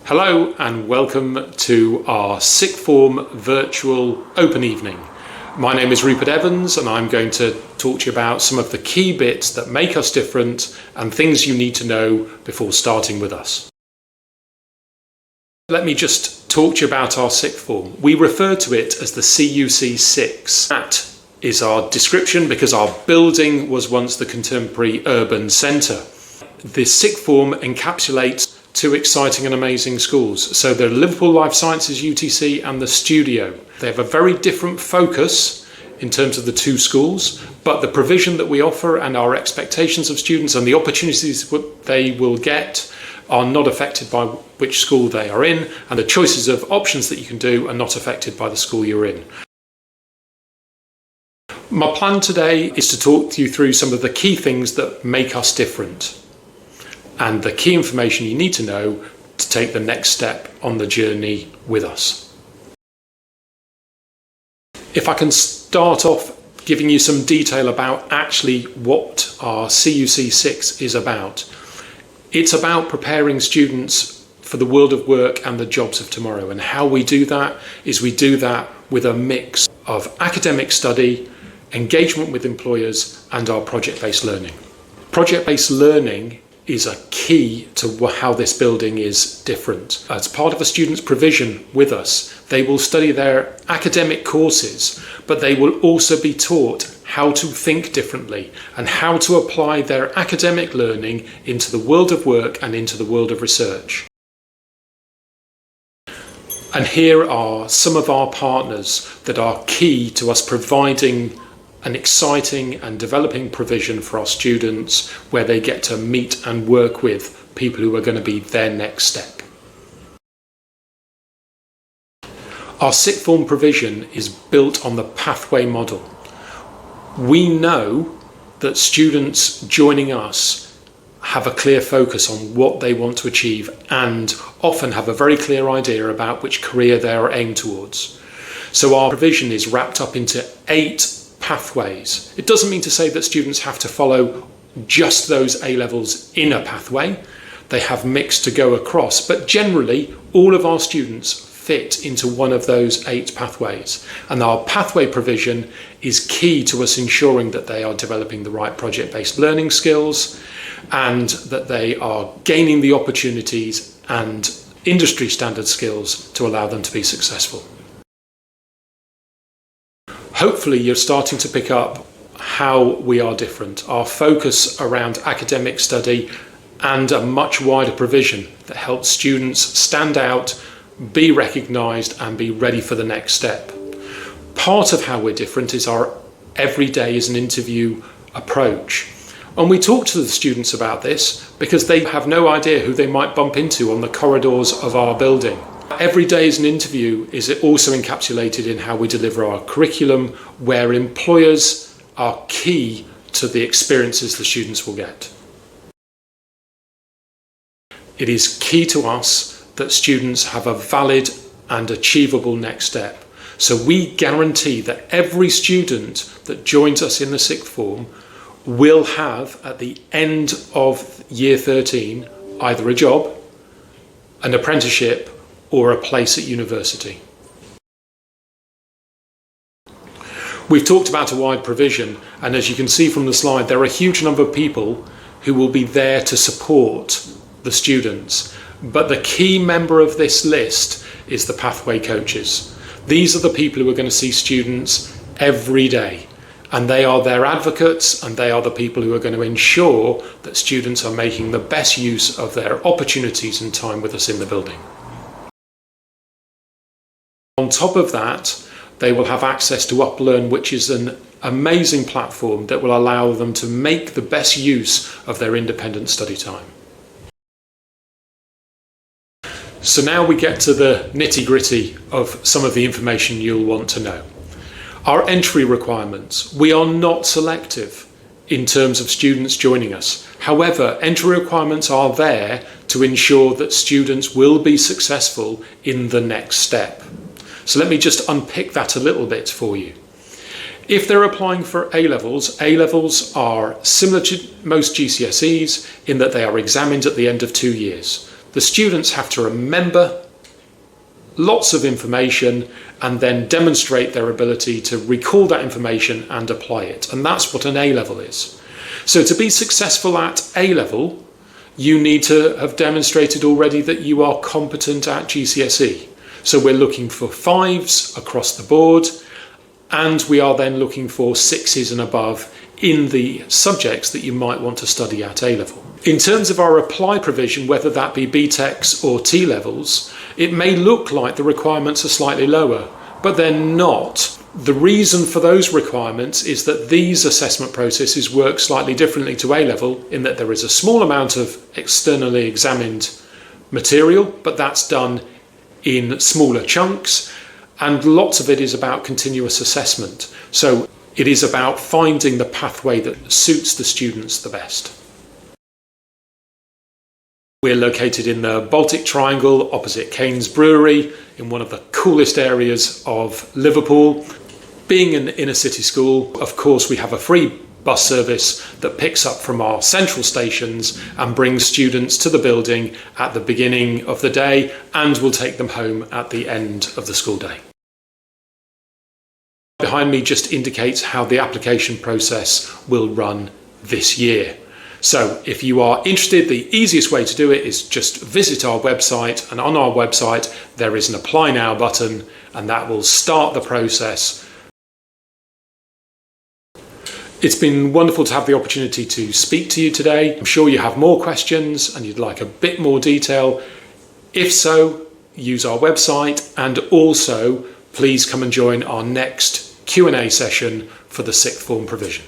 Hello and welcome to our sixth form virtual open evening. My name is Rupert Evans and I'm going to talk to you about some of the key bits that make us different and things you need to know before starting with us. Let me just talk to you about our sixth form. We refer to it as the CUC 6. That is our description because our building was once the contemporary urban centre. The sixth form encapsulates two exciting and amazing schools. So the Liverpool Life Sciences UTC and the Studio. They have a very different focus in terms of the two schools, but the provision that we offer and our expectations of students and the opportunities they will get are not affected by which school they are in, and the choices of options that you can do are not affected by the school you're in. My plan today is to talk you through some of the key things that make us different and the key information you need to know to take the next step on the journey with us. If I can start off giving you some detail about actually what our CUC 6 is about. It's about preparing students for the world of work and the jobs of tomorrow, and how we do that is we do that with a mix of academic study, engagement with employers and our project-based learning. Project-based learning is a key to how this building is different. As part of a student's provision with us, they will study their academic courses, but they will also be taught how to think differently and how to apply their academic learning into the world of work and into the world of research. And here are some of our partners that are key to us providing an exciting and developing provision for our students where they get to meet and work with people who are going to be their next step. Our sixth form provision is built on the pathway model. We know that students joining us have a clear focus on what they want to achieve and often have a very clear idea about which career they are aimed towards. So our provision is wrapped up into 8 pathways. It doesn't mean to say that students have to follow just those A levels in a pathway. They have mix to go across, but generally all of our students fit into one of those 8 pathways. And our pathway provision is key to us ensuring that they are developing the right project-based learning skills and that they are gaining the opportunities and industry standard skills to allow them to be successful. Hopefully you're starting to pick up how we are different, our focus around academic study and a much wider provision that helps students stand out, be recognised and be ready for the next step. Part of how we're different is our every day is an interview approach. And we talk to the students about this because they have no idea who they might bump into on the corridors of our building. Every day is an interview is also encapsulated in how we deliver our curriculum, where employers are key to the experiences the students will get. It is key to us that students have a valid and achievable next step. So we guarantee that every student that joins us in the sixth form will have, at the end of year 13, either a job, an apprenticeship, or a place at university. We've talked about a wide provision, and as you can see from the slide, there are a huge number of people who will be there to support the students. But the key member of this list is the pathway coaches. These are the people who are going to see students every day, and they are their advocates, and they are the people who are going to ensure that students are making the best use of their opportunities and time with us in the building. On top of that, they will have access to UpLearn, which is an amazing platform that will allow them to make the best use of their independent study time. So now we get to the nitty-gritty of some of the information you'll want to know. Our entry requirements. We are not selective in terms of students joining us. However, entry requirements are there to ensure that students will be successful in the next step. So let me just unpick that a little bit for you. If they're applying for A-levels are similar to most GCSEs in that they are examined at the end of 2 years. The students have to remember lots of information and then demonstrate their ability to recall that information and apply it. And that's what an A-level is. So to be successful at A-level, you need to have demonstrated already that you are competent at GCSE. So we're looking for 5s across the board, and we are then looking for 6s and above in the subjects that you might want to study at A-level. In terms of our apply provision, whether that be BTECs or T-levels, it may look like the requirements are slightly lower, but they're not. The reason for those requirements is that these assessment processes work slightly differently to A-level in that there is a small amount of externally examined material, but that's done in smaller chunks, and lots of it is about continuous assessment. So it is about finding the pathway that suits the students the best. We're located in the Baltic Triangle opposite Kane's Brewery in one of the coolest areas of Liverpool. Being an inner city school, of course, we have a free bus service that picks up from our central stations and brings students to the building at the beginning of the day and will take them home at the end of the school day. Behind me just indicates how the application process will run this year. So if you are interested, the easiest way to do it is just visit our website, and on our website there is an Apply Now button, and that will start the process. It's been wonderful to have the opportunity to speak to you today. I'm sure you have more questions and you'd like a bit more detail. If so, use our website, and also please come and join our next Q&A session for the sixth form provision.